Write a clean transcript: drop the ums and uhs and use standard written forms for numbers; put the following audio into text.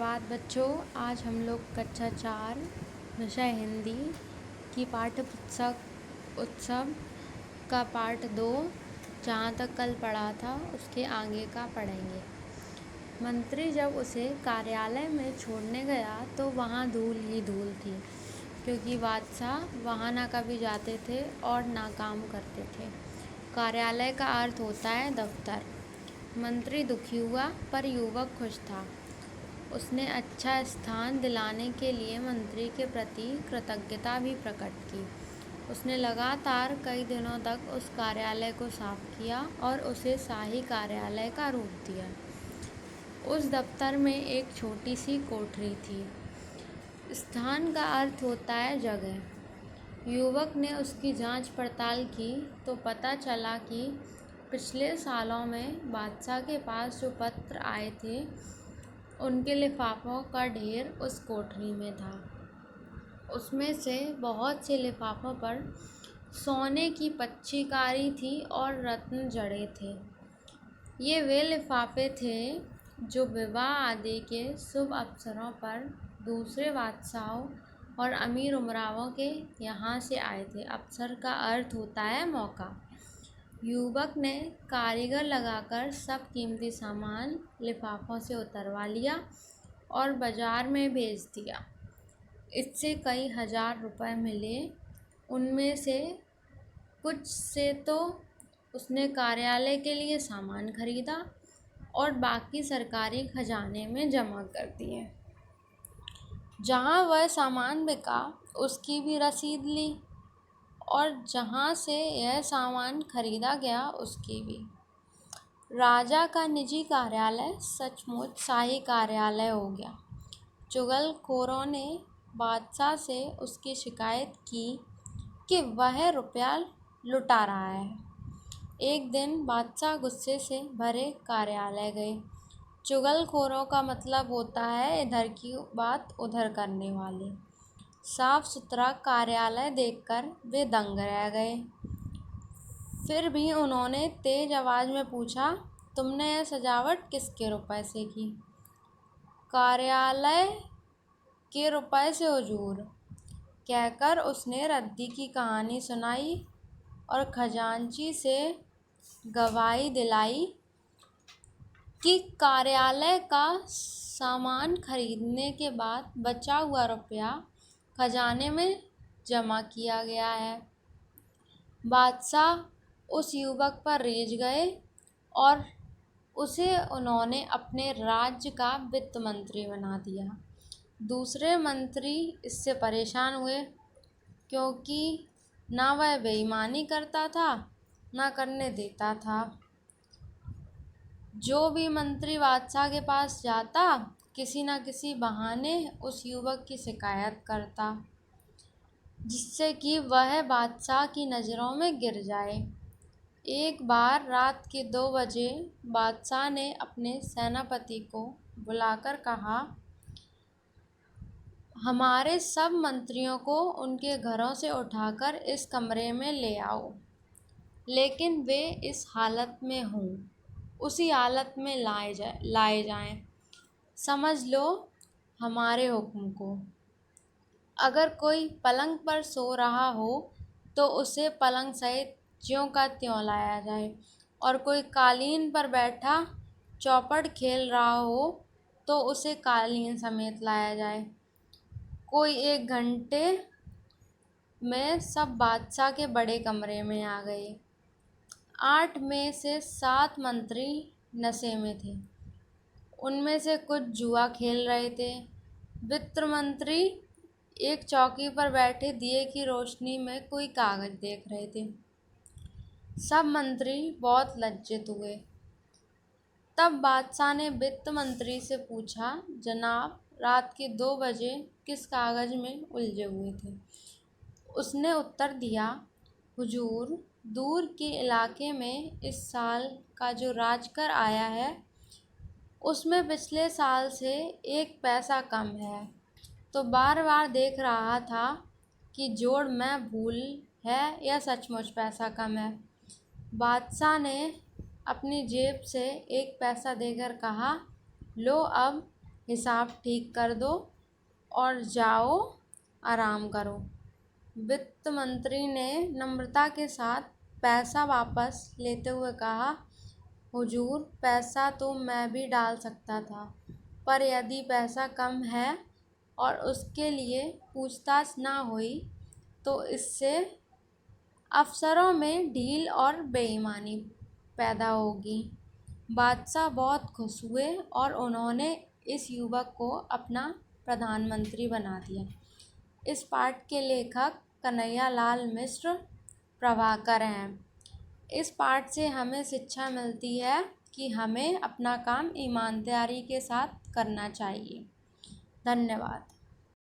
सुप्रभात बच्चों। आज हम लोग कक्षा 4 विषय हिंदी की पाठ्य पुस्तक उत्सव का पाठ 2 जहाँ तक कल पढ़ा था उसके आगे का पढ़ेंगे। मंत्री जब उसे कार्यालय में छोड़ने गया तो वहाँ धूल ही धूल थी, क्योंकि बादशाह वहाँ ना कभी जाते थे और ना काम करते थे। कार्यालय का अर्थ होता है दफ्तर। मंत्री दुखी हुआ पर युवक खुश था। उसने अच्छा स्थान दिलाने के लिए मंत्री के प्रति कृतज्ञता भी प्रकट की। उसने लगातार कई दिनों तक उस कार्यालय को साफ किया और उसे शाही कार्यालय का रूप दिया। उस दफ्तर में एक छोटी सी कोठरी थी। स्थान का अर्थ होता है जगह। युवक ने उसकी जांच पड़ताल की तो पता चला कि पिछले सालों में बादशाह के पास जो पत्र आए थे उनके लिफाफों का ढेर उस कोठरी में था। उसमें से बहुत से लिफाफों पर सोने की पच्चीकारी थी और रत्न जड़े थे। ये वे लिफाफे थे जो विवाह आदि के शुभ अवसरों पर दूसरे बादशाहों और अमीर उमरावों के यहाँ से आए थे। अवसर का अर्थ होता है मौका। युवक ने कारीगर लगाकर सब कीमती सामान लिफाफों से उतरवा लिया और बाजार में भेज दिया। इससे कई हजार रुपए मिले। उनमें से कुछ से तो उसने कार्यालय के लिए सामान खरीदा और बाकी सरकारी खजाने में जमा कर दिए। जहाँ वह सामान बिका उसकी भी रसीद ली और जहाँ से यह सामान खरीदा गया उसकी भी। राजा का निजी कार्यालय सचमुच शाही कार्यालय हो गया। चुगलखोरों ने बादशाह से उसकी शिकायत की कि वह रुपया लुटा रहा है। एक दिन बादशाह गुस्से से भरे कार्यालय गए। चुगलखोरों का मतलब होता है इधर की बात उधर करने वाले। साफ सुथरा कार्यालय देखकर वे दंग रह गए। फिर भी उन्होंने तेज आवाज में पूछा, तुमने यह सजावट किसके रुपए से की? कार्यालय के रुपए से हुजूर, कहकर उसने रद्दी की कहानी सुनाई और खजांची से गवाही दिलाई कि कार्यालय का सामान खरीदने के बाद बचा हुआ रुपया खजाने में जमा किया गया है। बादशाह उस युवक पर रीझ गए और उसे उन्होंने अपने राज्य का वित्त मंत्री बना दिया। दूसरे मंत्री इससे परेशान हुए, क्योंकि ना वह बेईमानी करता था ना करने देता था। जो भी मंत्री बादशाह के पास जाता किसी न किसी बहाने उस युवक की शिकायत करता, जिससे कि वह बादशाह की नज़रों में गिर जाए। एक बार रात के 2 बजे बादशाह ने अपने सेनापति को बुलाकर कहा, हमारे सब मंत्रियों को उनके घरों से उठाकर इस कमरे में ले आओ, लेकिन वे इस हालत में हों उसी हालत में लाए जाएं। समझ लो हमारे हुक्म को। अगर कोई पलंग पर सो रहा हो तो उसे पलंग सहित ज्यों का त्यों लाया जाए, और कोई कालीन पर बैठा चौपड़ खेल रहा हो तो उसे कालीन समेत लाया जाए। कोई 1 घंटे में सब बादशाह के बड़े कमरे में आ गए। 8 में से 7 मंत्री नशे में थे। उनमें से कुछ जुआ खेल रहे थे। वित्त मंत्री एक चौकी पर बैठे दिए की रोशनी में कोई कागज देख रहे थे। सब मंत्री बहुत लज्जित हुए। तब बादशाह ने वित्त मंत्री से पूछा, जनाब, रात के 2 बजे किस कागज में उलझे हुए थे? उसने उत्तर दिया, हुजूर, दूर के इलाके में इस साल का जो राजकर आया है उसमें पिछले साल से 1 पैसा कम है, तो बार बार देख रहा था कि जोड़ में भूल है या सचमुच पैसा कम है। बादशाह ने अपनी जेब से 1 पैसा देकर कहा, लो अब हिसाब ठीक कर दो और जाओ आराम करो। वित्त मंत्री ने नम्रता के साथ पैसा वापस लेते हुए कहा, हुजूर, पैसा तो मैं भी डाल सकता था, पर यदि पैसा कम है और उसके लिए पूछताछ ना हुई तो इससे अफसरों में ढील और बेईमानी पैदा होगी। बादशाह बहुत खुश हुए और उन्होंने इस युवक को अपना प्रधानमंत्री बना दिया। इस पाठ के लेखक कन्हैयालाल मिश्र प्रभाकर हैं। इस पाठ से हमें शिक्षा मिलती है कि हमें अपना काम ईमानदारी के साथ करना चाहिए। धन्यवाद।